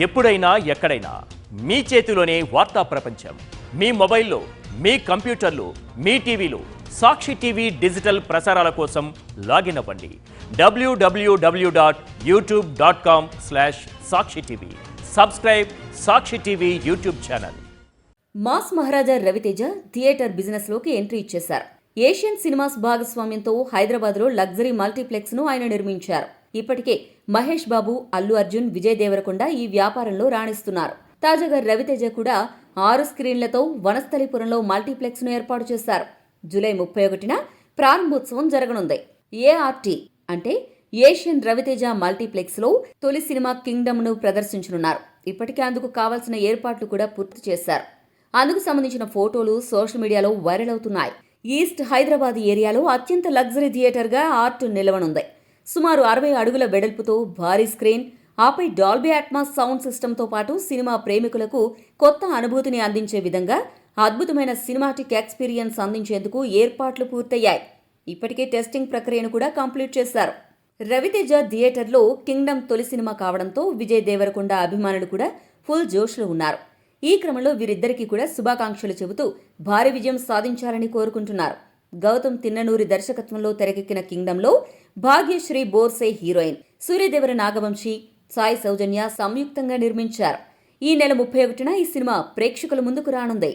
ఎప్పుడైనా ఎక్కడైనా మీ చేతిలోనే వార్తా ప్రపంచం. మీ మొబైల్లో, మీ కంప్యూటర్లో, మీ టీవీలో సాక్షి టీవీ డిజిటల్ ప్రసారాల కోసం లాగిన్ అవ్వండి. www.youtube.com/సాక్షి టీవీ. సబ్స్క్రైబ్ సాక్షి టీవీ యూట్యూబ్ ఛానల్. మాస్ మహారాజా రవితేజ థియేటర్ బిజినెస్ లోకి ఎంట్రీ ఇచ్చేశారు. ఏషియన్ సినిమాస్ భాగస్వామ్యంతో హైదరాబాద్లో లగ్జరీ మల్టీప్లెక్స్ ను ఆయన నిర్మించారు. ఇప్పటికే మహేష్ బాబు, అల్లు అర్జున్, విజయ్ దేవరకొండ ఈ వ్యాపారంలో రాణిస్తున్నారు. తాజాగా రవితేజ కూడా 6 స్క్రీన్లతో వనస్థలిపురంలో మల్టీప్లెక్స్ ను ఏర్పాటు చేశారు. జూలై 31న ప్రారంభోత్సవం జరగనుంది. ఏఆర్టీ అంటే ఏషియన్ రవితేజ మల్టీప్లెక్స్ లో తొలి సినిమా కింగ్డమ్ ను ప్రదర్శించనున్నారు. ఇప్పటికే అందుకు కావాల్సిన ఏర్పాట్లు కూడా పూర్తి చేశారు. అందుకు సంబంధించిన ఫోటోలు సోషల్ మీడియాలో వైరల్ అవుతున్నాయి. ఈస్ట్ హైదరాబాద్ ఏరియాలో అత్యంత లగ్జరీ థియేటర్ గా ఆర్ట్ నిలవనుంది. సుమారు 60 అడుగుల వెడల్పుతో భారీ స్క్రీన్, ఆపై డాల్బీ అట్మాస్ సౌండ్ సిస్టంతో పాటు సినిమా ప్రేమికులకు కొత్త అనుభూతిని అందించే విధంగా అద్భుతమైన సినిమాటిక్ ఎక్స్పీరియన్స్ అందించేందుకు ఏర్పాట్లు పూర్తయ్యాయి. ఇప్పటికే టెస్టింగ్ ప్రక్రియను కూడా కంప్లీట్ చేశారు. రవితేజ థియేటర్లో కింగ్డమ్ తొలి సినిమా కావడంతో విజయ్ దేవరకొండ అభిమానులు కూడా ఫుల్ జోష్లో ఉన్నారు. ఈ క్రమంలో వీరిద్దరికీ కూడా శుభాకాంక్షలు చెబుతూ భారీ విజయం సాధించాలని కోరుకుంటున్నారు. గౌతమ్ తిన్ననూరి దర్శకత్వంలో తెరకెక్కిన కింగ్డమ్లో భాగ్యశ్రీ బోర్సే హీరోయిన్, సూర్యదేవర నాగవంశీ, సాయి సౌజన్య సంయుక్తంగా నిర్మించారు. ఈ నెల 31న ఈ సినిమా ప్రేక్షకుల ముందుకు రానుంది.